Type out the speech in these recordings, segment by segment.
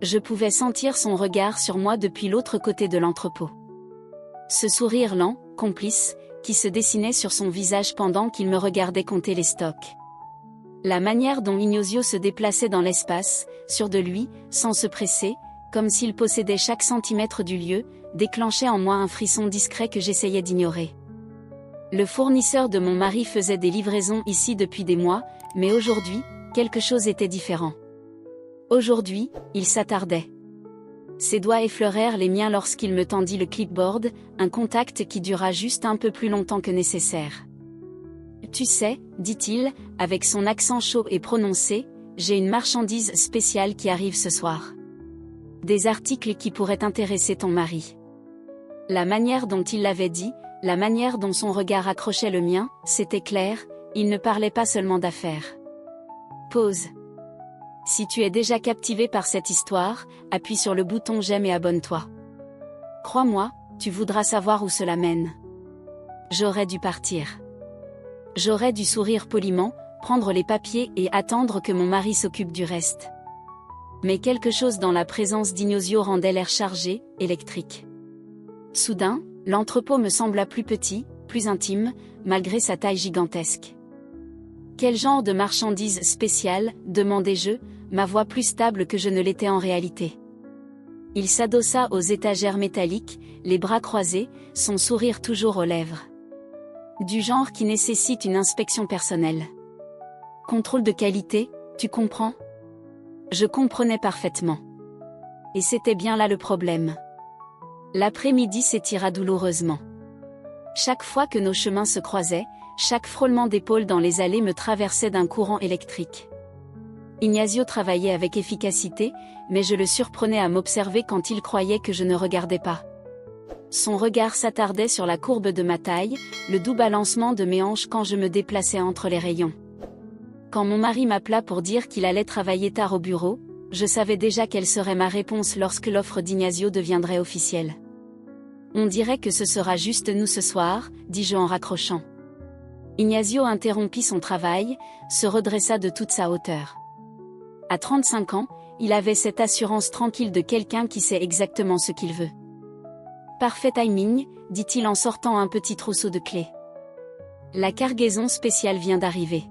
Je pouvais sentir son regard sur moi depuis l'autre côté de l'entrepôt. Ce sourire lent, complice, qui se dessinait sur son visage pendant qu'il me regardait compter les stocks. La manière dont Ignazio se déplaçait dans l'espace, sûr de lui, sans se presser, comme s'il possédait chaque centimètre du lieu, déclenchait en moi un frisson discret que j'essayais d'ignorer. Le fournisseur de mon mari faisait des livraisons ici depuis des mois, mais aujourd'hui, quelque chose était différent. Aujourd'hui, il s'attardait. Ses doigts effleurèrent les miens lorsqu'il me tendit le clipboard, un contact qui dura juste un peu plus longtemps que nécessaire. « Tu sais, dit-il, avec son accent chaud et prononcé, j'ai une marchandise spéciale qui arrive ce soir. Des articles qui pourraient intéresser ton mari. » La manière dont il l'avait dit, la manière dont son regard accrochait le mien, c'était clair, il ne parlait pas seulement d'affaires. Pause. Si tu es déjà captivé par cette histoire, appuie sur le bouton j'aime et abonne-toi. Crois-moi, tu voudras savoir où cela mène. J'aurais dû partir. J'aurais dû sourire poliment, prendre les papiers et attendre que mon mari s'occupe du reste. Mais quelque chose dans la présence d'Ignazio rendait l'air chargé, électrique. Soudain, l'entrepôt me sembla plus petit, plus intime, malgré sa taille gigantesque. Quel genre de marchandise spéciale, demandai-je, ma voix plus stable que je ne l'étais en réalité. Il s'adossa aux étagères métalliques, les bras croisés, son sourire toujours aux lèvres. Du genre qui nécessite une inspection personnelle. Contrôle de qualité, tu comprends ? Je comprenais parfaitement. Et c'était bien là le problème. L'après-midi s'étira douloureusement. Chaque fois que nos chemins se croisaient, chaque frôlement d'épaules dans les allées me traversait d'un courant électrique. Ignazio travaillait avec efficacité, mais je le surprenais à m'observer quand il croyait que je ne regardais pas. Son regard s'attardait sur la courbe de ma taille, le doux balancement de mes hanches quand je me déplaçais entre les rayons. Quand mon mari m'appela pour dire qu'il allait travailler tard au bureau, je savais déjà quelle serait ma réponse lorsque l'offre d'Ignazio deviendrait officielle. On dirait que ce sera juste nous ce soir, dis-je en raccrochant. Ignazio interrompit son travail, se redressa de toute sa hauteur. À 35 ans, il avait cette assurance tranquille de quelqu'un qui sait exactement ce qu'il veut. Parfait timing, dit-il en sortant un petit trousseau de clés. La cargaison spéciale vient d'arriver.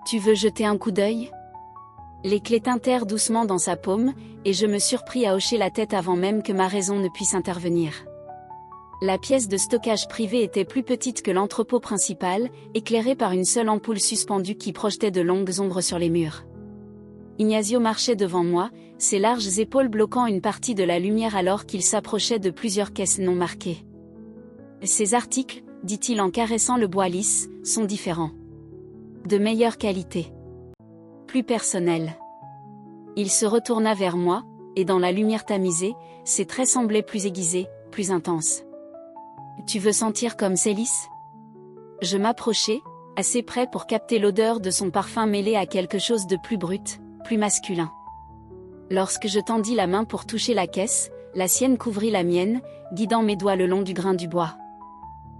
Tu veux jeter un coup d'œil ? Les clés tintèrent doucement dans sa paume, et je me surpris à hocher la tête avant même que ma raison ne puisse intervenir. La pièce de stockage privée était plus petite que l'entrepôt principal, éclairée par une seule ampoule suspendue qui projetait de longues ombres sur les murs. Ignazio marchait devant moi, ses larges épaules bloquant une partie de la lumière alors qu'il s'approchait de plusieurs caisses non marquées. Ces articles, dit-il en caressant le bois lisse, sont différents. De meilleure qualité. Plus personnels. Il se retourna vers moi, et dans la lumière tamisée, ses traits semblaient plus aiguisés, plus intenses. Tu veux sentir comme Célis ? Je m'approchai, assez près pour capter l'odeur de son parfum mêlé à quelque chose de plus brut, plus masculin. Lorsque je tendis la main pour toucher la caisse, la sienne couvrit la mienne, guidant mes doigts le long du grain du bois.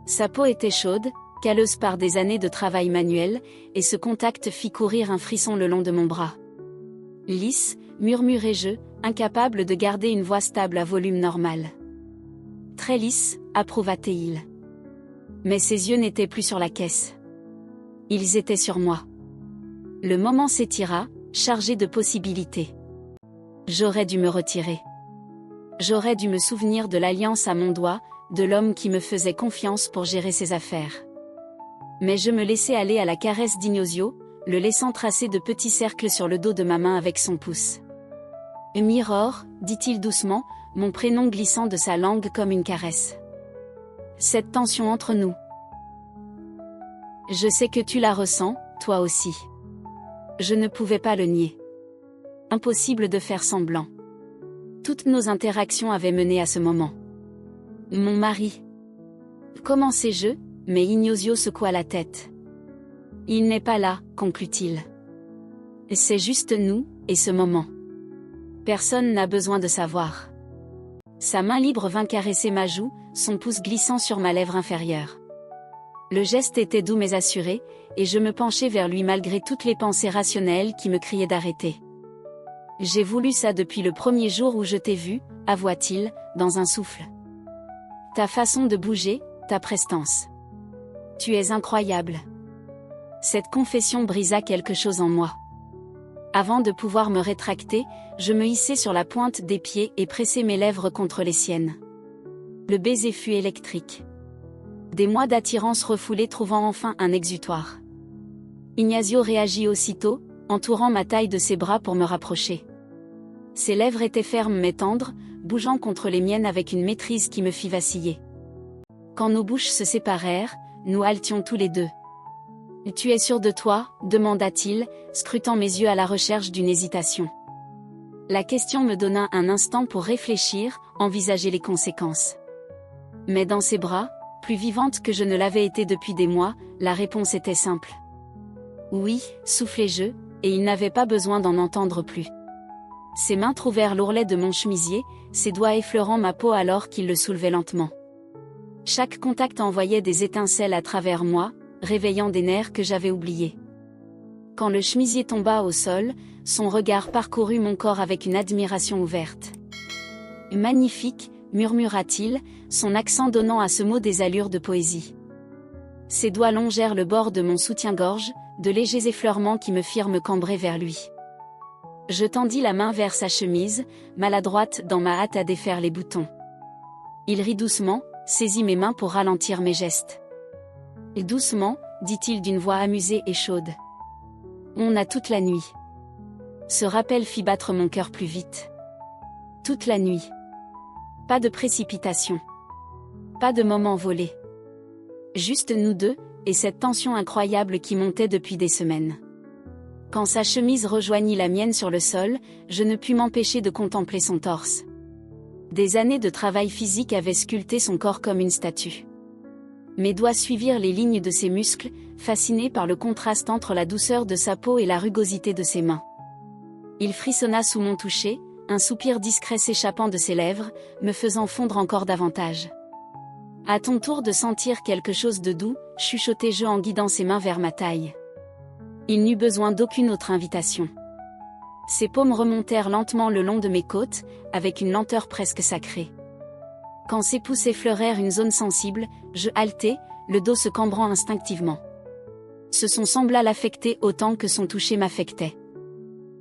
Sa peau était chaude, calleuse par des années de travail manuel, et ce contact fit courir un frisson le long de mon bras. Lisse, murmurai-je, incapable de garder une voix stable à volume normal. Très lisse, approuva-t-il. Mais ses yeux n'étaient plus sur la caisse. Ils étaient sur moi. Le moment s'étira, chargé de possibilités. J'aurais dû me retirer. J'aurais dû me souvenir de l'alliance à mon doigt, de l'homme qui me faisait confiance pour gérer ses affaires. Mais je me laissai aller à la caresse d'Ignazio, le laissant tracer de petits cercles sur le dos de ma main avec son pouce. « Mirror », dit-il doucement, mon prénom glissant de sa langue comme une caresse. Cette tension entre nous. Je sais que tu la ressens, toi aussi. Je ne pouvais pas le nier. Impossible de faire semblant. Toutes nos interactions avaient mené à ce moment. Mon mari. Commençai-je, mais Ignazio secoua la tête. Il n'est pas là, conclut-il. C'est juste nous, et ce moment. Personne n'a besoin de savoir. Sa main libre vint caresser ma joue, son pouce glissant sur ma lèvre inférieure. Le geste était doux mais assuré, et je me penchai vers lui malgré toutes les pensées rationnelles qui me criaient d'arrêter. J'ai voulu ça depuis le premier jour où je t'ai vu, avoua-t-il, dans un souffle. Ta façon de bouger, ta prestance. Tu es incroyable. Cette confession brisa quelque chose en moi. Avant de pouvoir me rétracter, je me hissai sur la pointe des pieds et pressai mes lèvres contre les siennes. Le baiser fut électrique. Des mois d'attirance refoulée trouvant enfin un exutoire. Ignacio réagit aussitôt, entourant ma taille de ses bras pour me rapprocher. Ses lèvres étaient fermes mais tendres, bougeant contre les miennes avec une maîtrise qui me fit vaciller. Quand nos bouches se séparèrent, nous haltions tous les deux. « Tu es sûr de toi ?» demanda-t-il, scrutant mes yeux à la recherche d'une hésitation. La question me donna un instant pour réfléchir, envisager les conséquences. Mais dans ses bras, plus vivante que je ne l'avais été depuis des mois, la réponse était simple. Oui, soufflai-je, et il n'avait pas besoin d'en entendre plus. Ses mains trouvèrent l'ourlet de mon chemisier, ses doigts effleurant ma peau alors qu'il le soulevait lentement. Chaque contact envoyait des étincelles à travers moi, réveillant des nerfs que j'avais oubliés. Quand le chemisier tomba au sol, son regard parcourut mon corps avec une admiration ouverte. « Magnifique !» murmura-t-il, son accent donnant à ce mot des allures de poésie. Ses doigts longèrent le bord de mon soutien-gorge, de légers effleurements qui me firent me cambrer vers lui. Je tendis la main vers sa chemise, maladroite dans ma hâte à défaire les boutons. Il rit doucement, saisit mes mains pour ralentir mes gestes. « Doucement », dit-il d'une voix amusée et chaude. « On a toute la nuit. » Ce rappel fit battre mon cœur plus vite. Toute la nuit. Pas de précipitation. Pas de moment volé. Juste nous deux, et cette tension incroyable qui montait depuis des semaines. Quand sa chemise rejoignit la mienne sur le sol, je ne pus m'empêcher de contempler son torse. Des années de travail physique avaient sculpté son corps comme une statue. Mes doigts suivirent les lignes de ses muscles, fascinés par le contraste entre la douceur de sa peau et la rugosité de ses mains. Il frissonna sous mon toucher, un soupir discret s'échappant de ses lèvres, me faisant fondre encore davantage. « À ton tour de sentir quelque chose de doux », chuchotai-je en guidant ses mains vers ma taille. Il n'eut besoin d'aucune autre invitation. Ses paumes remontèrent lentement le long de mes côtes, avec une lenteur presque sacrée. Quand ses pouces effleurèrent une zone sensible, je haletai, le dos se cambrant instinctivement. Ce son sembla l'affecter autant que son toucher m'affectait.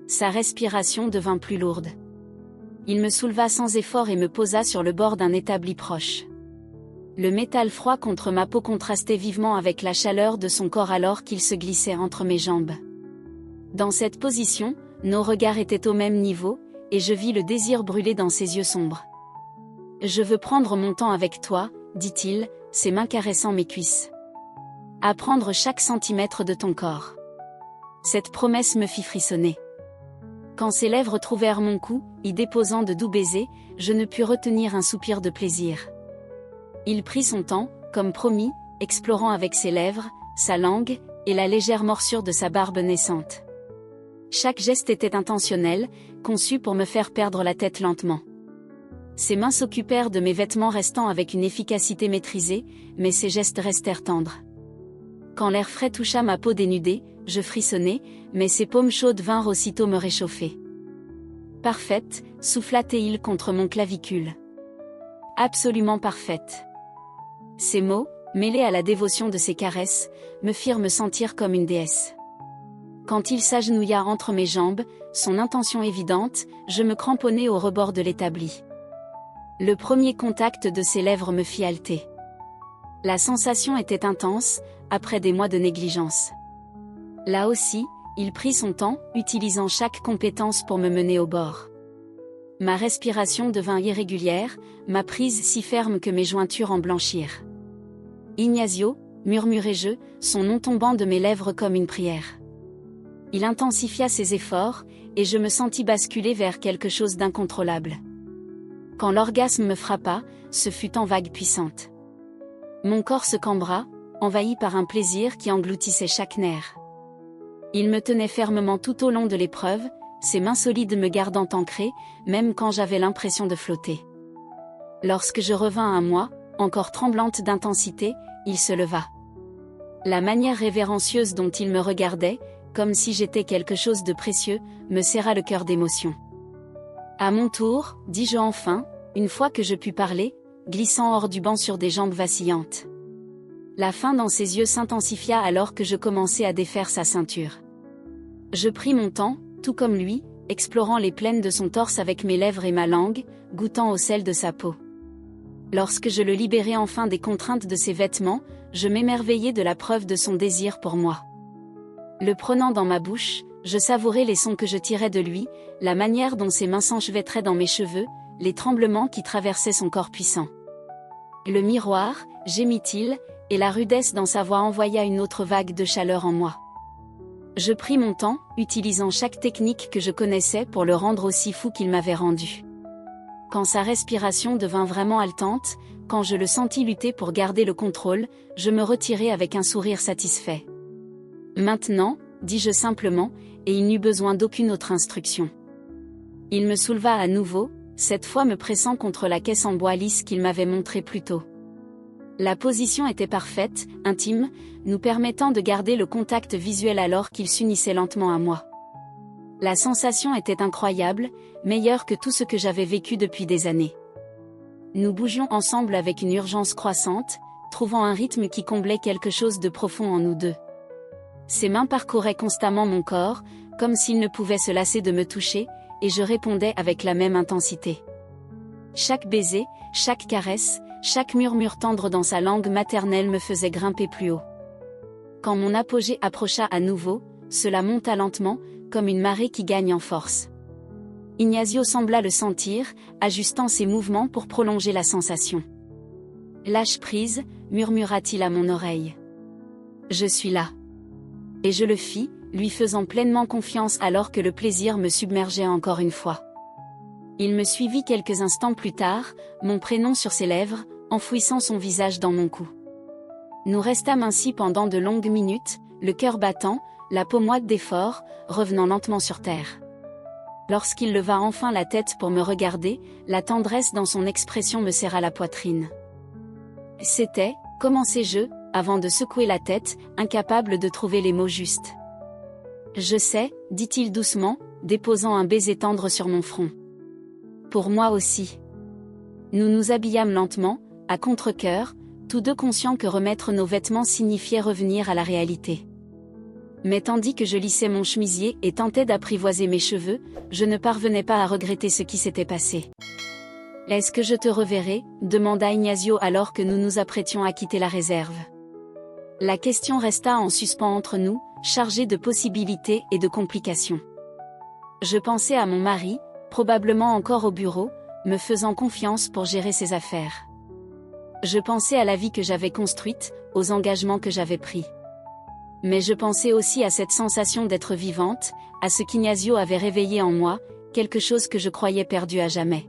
Sa respiration devint plus lourde. Il me souleva sans effort et me posa sur le bord d'un établi proche. Le métal froid contre ma peau contrastait vivement avec la chaleur de son corps alors qu'il se glissait entre mes jambes. Dans cette position, nos regards étaient au même niveau, et je vis le désir brûler dans ses yeux sombres. « Je veux prendre mon temps avec toi », dit-il, ses mains caressant mes cuisses. « Apprendre chaque centimètre de ton corps. » Cette promesse me fit frissonner. Quand ses lèvres trouvèrent mon cou, y déposant de doux baisers, je ne pus retenir un soupir de plaisir. Il prit son temps, comme promis, explorant avec ses lèvres, sa langue, et la légère morsure de sa barbe naissante. Chaque geste était intentionnel, conçu pour me faire perdre la tête lentement. Ses mains s'occupèrent de mes vêtements restant avec une efficacité maîtrisée, mais ses gestes restèrent tendres. Quand l'air frais toucha ma peau dénudée, je frissonnai, mais ses paumes chaudes vinrent aussitôt me réchauffer. « Parfaite », souffla-t-il contre mon clavicule. « Absolument parfaite. » Ces mots, mêlés à la dévotion de ses caresses, me firent me sentir comme une déesse. Quand il s'agenouilla entre mes jambes, son intention évidente, je me cramponnai au rebord de l'établi. Le premier contact de ses lèvres me fit halter. La sensation était intense, après des mois de négligence. Là aussi, il prit son temps, utilisant chaque compétence pour me mener au bord. Ma respiration devint irrégulière, ma prise si ferme que mes jointures en blanchirent. « Ignacio », murmurai-je, son nom tombant de mes lèvres comme une prière. Il intensifia ses efforts, et je me sentis basculer vers quelque chose d'incontrôlable. Quand l'orgasme me frappa, ce fut en vague puissante. Mon corps se cambra, envahi par un plaisir qui engloutissait chaque nerf. Il me tenait fermement tout au long de l'épreuve, ses mains solides me gardant ancrée, même quand j'avais l'impression de flotter. Lorsque je revins à moi, encore tremblante d'intensité, il se leva. La manière révérencieuse dont il me regardait, comme si j'étais quelque chose de précieux, me serra le cœur d'émotion. À mon tour, dis-je enfin, une fois que je pus parler, glissant hors du banc sur des jambes vacillantes. La faim dans ses yeux s'intensifia alors que je commençais à défaire sa ceinture. Je pris mon temps, tout comme lui, explorant les plaines de son torse avec mes lèvres et ma langue, goûtant au sel de sa peau. Lorsque je le libérai enfin des contraintes de ses vêtements, je m'émerveillai de la preuve de son désir pour moi. Le prenant dans ma bouche, je savourais les sons que je tirais de lui, la manière dont ses mains s'enchevêtraient dans mes cheveux, les tremblements qui traversaient son corps puissant. Le miroir, gémit-il, et la rudesse dans sa voix envoya une autre vague de chaleur en moi. Je pris mon temps, utilisant chaque technique que je connaissais pour le rendre aussi fou qu'il m'avait rendu. Quand sa respiration devint vraiment haletante, quand je le sentis lutter pour garder le contrôle, je me retirai avec un sourire satisfait. Maintenant, dis-je simplement, et il n'eut besoin d'aucune autre instruction. Il me souleva à nouveau, cette fois me pressant contre la caisse en bois lisse qu'il m'avait montrée plus tôt. La position était parfaite, intime, nous permettant de garder le contact visuel alors qu'il s'unissait lentement à moi. La sensation était incroyable, meilleure que tout ce que j'avais vécu depuis des années. Nous bougions ensemble avec une urgence croissante, trouvant un rythme qui comblait quelque chose de profond en nous deux. Ses mains parcouraient constamment mon corps, comme s'il ne pouvait se lasser de me toucher, et je répondais avec la même intensité. Chaque baiser, chaque caresse, chaque murmure tendre dans sa langue maternelle me faisait grimper plus haut. Quand mon apogée approcha à nouveau, cela monta lentement, comme une marée qui gagne en force. Ignacio sembla le sentir, ajustant ses mouvements pour prolonger la sensation. « Lâche prise », murmura-t-il à mon oreille. « Je suis là. » Et je le fis, lui faisant pleinement confiance alors que le plaisir me submergeait encore une fois. Il me suivit quelques instants plus tard, mon prénom sur ses lèvres, enfouissant son visage dans mon cou. Nous restâmes ainsi pendant de longues minutes, le cœur battant, la peau moite d'effort, revenant lentement sur terre. Lorsqu'il leva enfin la tête pour me regarder, la tendresse dans son expression me serra la poitrine. « C'était », commençai-je, avant de secouer la tête, incapable de trouver les mots justes. « Je sais », dit-il doucement, déposant un baiser tendre sur mon front. « Pour moi aussi. » Nous nous habillâmes lentement, à contre-cœur, tous deux conscients que remettre nos vêtements signifiait revenir à la réalité. Mais tandis que je lissais mon chemisier et tentais d'apprivoiser mes cheveux, je ne parvenais pas à regretter ce qui s'était passé. « Est-ce que je te reverrai ?» demanda Ignacio alors que nous nous apprêtions à quitter la réserve. La question resta en suspens entre nous, chargée de possibilités et de complications. Je pensais à mon mari, probablement encore au bureau, me faisant confiance pour gérer ses affaires. Je pensais à la vie que j'avais construite, aux engagements que j'avais pris. Mais je pensais aussi à cette sensation d'être vivante, à ce qu'Ignacio avait réveillé en moi, quelque chose que je croyais perdu à jamais.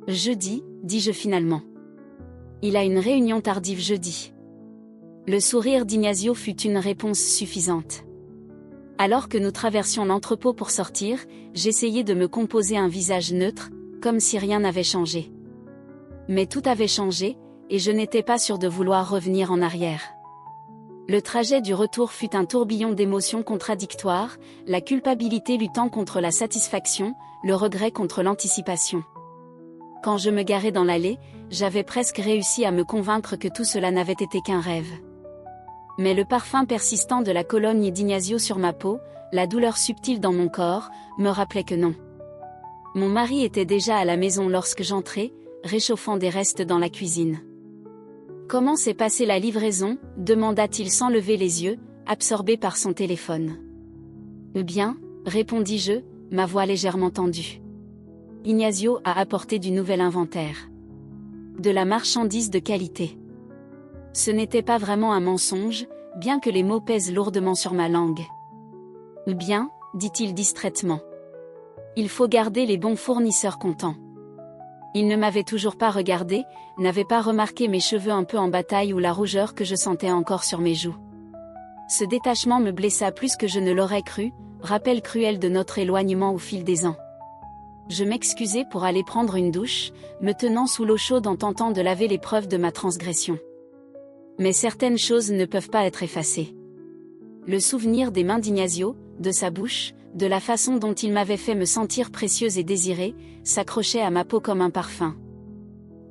Jeudi, dis-je finalement. Il a une réunion tardive jeudi. Le sourire d'Ignacio fut une réponse suffisante. Alors que nous traversions l'entrepôt pour sortir, j'essayais de me composer un visage neutre, comme si rien n'avait changé. Mais tout avait changé, et je n'étais pas sûre de vouloir revenir en arrière. Le trajet du retour fut un tourbillon d'émotions contradictoires, la culpabilité luttant contre la satisfaction, le regret contre l'anticipation. Quand je me garais dans l'allée, j'avais presque réussi à me convaincre que tout cela n'avait été qu'un rêve. Mais le parfum persistant de la cologne d'Ignacio sur ma peau, la douleur subtile dans mon corps, me rappelait que non. Mon mari était déjà à la maison lorsque j'entrai, réchauffant des restes dans la cuisine. « Comment s'est passée la livraison ?» demanda-t-il sans lever les yeux, absorbé par son téléphone. « Bien », répondis-je, ma voix légèrement tendue. Ignacio a apporté du nouvel inventaire. De la marchandise de qualité. Ce n'était pas vraiment un mensonge, bien que les mots pèsent lourdement sur ma langue. « Bien », dit-il distraitement. Il faut garder les bons fournisseurs contents. Il ne m'avait toujours pas regardé, n'avait pas remarqué mes cheveux un peu en bataille ou la rougeur que je sentais encore sur mes joues. Ce détachement me blessa plus que je ne l'aurais cru, rappel cruel de notre éloignement au fil des ans. Je m'excusai pour aller prendre une douche, me tenant sous l'eau chaude en tentant de laver les preuves de ma transgression. Mais certaines choses ne peuvent pas être effacées. Le souvenir des mains d'Ignacio, de sa bouche, de la façon dont il m'avait fait me sentir précieuse et désirée, s'accrochait à ma peau comme un parfum.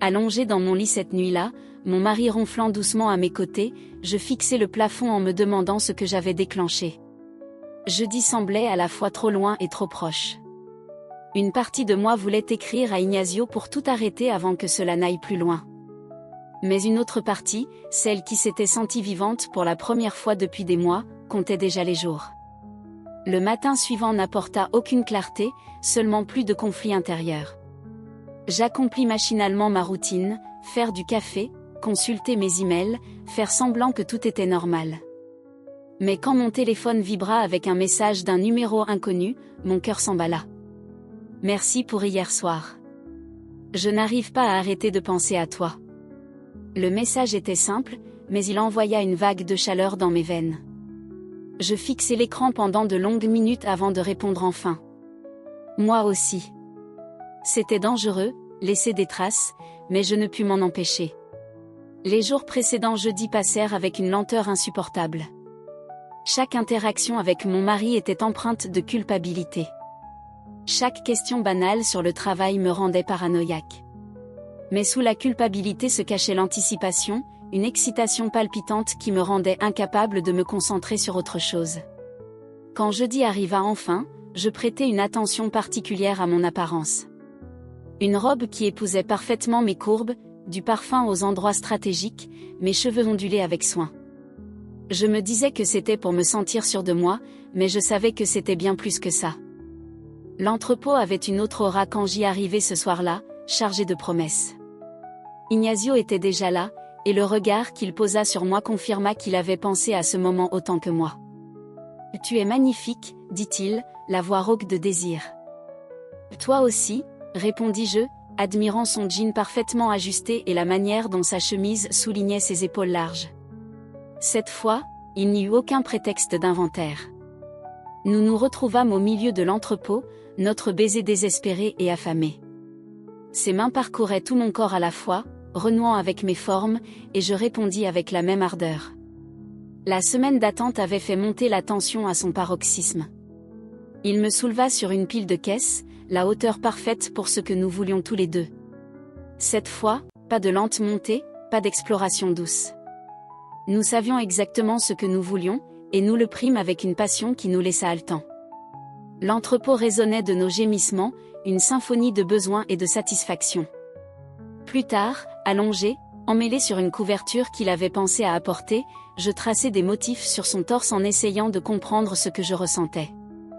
Allongée dans mon lit cette nuit-là, mon mari ronflant doucement à mes côtés, je fixais le plafond en me demandant ce que j'avais déclenché. Jeudi semblait à la fois trop loin et trop proche. Une partie de moi voulait écrire à Ignacio pour tout arrêter avant que cela n'aille plus loin. Mais une autre partie, celle qui s'était sentie vivante pour la première fois depuis des mois, comptait déjà les jours. Le matin suivant n'apporta aucune clarté, seulement plus de conflits intérieurs. J'accomplis machinalement ma routine, faire du café, consulter mes emails, faire semblant que tout était normal. Mais quand mon téléphone vibra avec un message d'un numéro inconnu, mon cœur s'emballa. Merci pour hier soir. Je n'arrive pas à arrêter de penser à toi. Le message était simple, mais il envoya une vague de chaleur dans mes veines. Je fixai l'écran pendant de longues minutes avant de répondre enfin. Moi aussi. C'était dangereux, laisser des traces, mais je ne pus m'en empêcher. Les jours précédents jeudi passèrent avec une lenteur insupportable. Chaque interaction avec mon mari était empreinte de culpabilité. Chaque question banale sur le travail me rendait paranoïaque. Mais sous la culpabilité se cachait l'anticipation, une excitation palpitante qui me rendait incapable de me concentrer sur autre chose. Quand jeudi arriva enfin, je prêtai une attention particulière à mon apparence. Une robe qui épousait parfaitement mes courbes, du parfum aux endroits stratégiques, mes cheveux ondulés avec soin. Je me disais que c'était pour me sentir sûre de moi, mais je savais que c'était bien plus que ça. L'entrepôt avait une autre aura quand j'y arrivai ce soir-là, chargé de promesses. Ignacio était déjà là, et le regard qu'il posa sur moi confirma qu'il avait pensé à ce moment autant que moi. « Tu es magnifique, dit-il, la voix rauque de désir. »« Toi aussi » répondis-je, admirant son jean parfaitement ajusté et la manière dont sa chemise soulignait ses épaules larges. Cette fois, il n'y eut aucun prétexte d'inventaire. Nous nous retrouvâmes au milieu de l'entrepôt, notre baiser désespéré et affamé. Ses mains parcouraient tout mon corps à la fois, renouant avec mes formes, et je répondis avec la même ardeur. La semaine d'attente avait fait monter la tension à son paroxysme. Il me souleva sur une pile de caisses, la hauteur parfaite pour ce que nous voulions tous les deux. Cette fois, pas de lente montée, pas d'exploration douce. Nous savions exactement ce que nous voulions, et nous le prîmes avec une passion qui nous laissa haletants. L'entrepôt résonnait de nos gémissements, une symphonie de besoins et de satisfaction. Plus tard, allongé, emmêlé sur une couverture qu'il avait pensé à apporter, je traçais des motifs sur son torse en essayant de comprendre ce que je ressentais.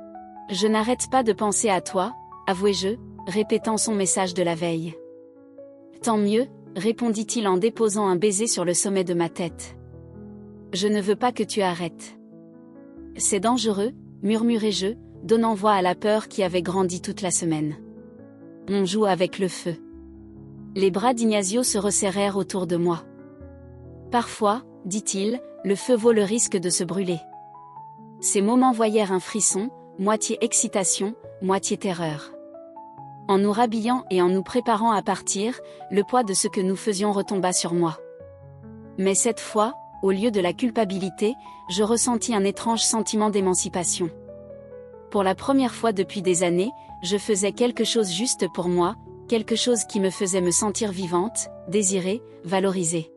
« Je n'arrête pas de penser à toi », avouai-je, répétant son message de la veille. « Tant mieux », répondit-il en déposant un baiser sur le sommet de ma tête. « Je ne veux pas que tu arrêtes. »« C'est dangereux », murmurai-je, donnant voix à la peur qui avait grandi toute la semaine. « On joue avec le feu. » Les bras d'Ignacio se resserrèrent autour de moi. « Parfois, dit-il, le feu vaut le risque de se brûler. » Ces mots m'envoyèrent un frisson, moitié excitation, moitié terreur. En nous rhabillant et en nous préparant à partir, le poids de ce que nous faisions retomba sur moi. Mais cette fois, au lieu de la culpabilité, je ressentis un étrange sentiment d'émancipation. Pour la première fois depuis des années, je faisais quelque chose juste pour moi, quelque chose qui me faisait me sentir vivante, désirée, valorisée.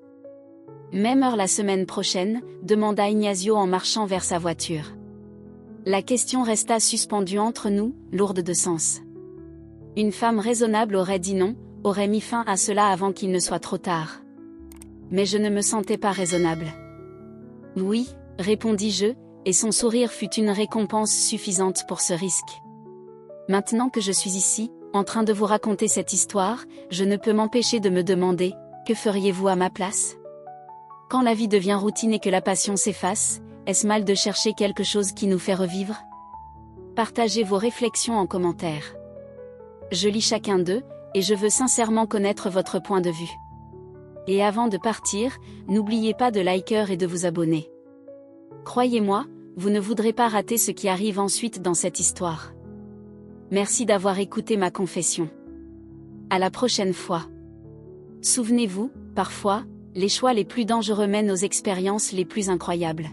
« Même heure la semaine prochaine ?» demanda Ignacio en marchant vers sa voiture. La question resta suspendue entre nous, lourde de sens. Une femme raisonnable aurait dit non, aurait mis fin à cela avant qu'il ne soit trop tard. Mais je ne me sentais pas raisonnable. « Oui », répondis-je, et son sourire fut une récompense suffisante pour ce risque. Maintenant que je suis ici, en train de vous raconter cette histoire, je ne peux m'empêcher de me demander, que feriez-vous à ma place ? Quand la vie devient routine et que la passion s'efface, est-ce mal de chercher quelque chose qui nous fait revivre ? Partagez vos réflexions en commentaire. Je lis chacun d'eux, et je veux sincèrement connaître votre point de vue. Et avant de partir, n'oubliez pas de liker et de vous abonner. Croyez-moi, vous ne voudrez pas rater ce qui arrive ensuite dans cette histoire. Merci d'avoir écouté ma confession. À la prochaine fois. Souvenez-vous, parfois, les choix les plus dangereux mènent aux expériences les plus incroyables.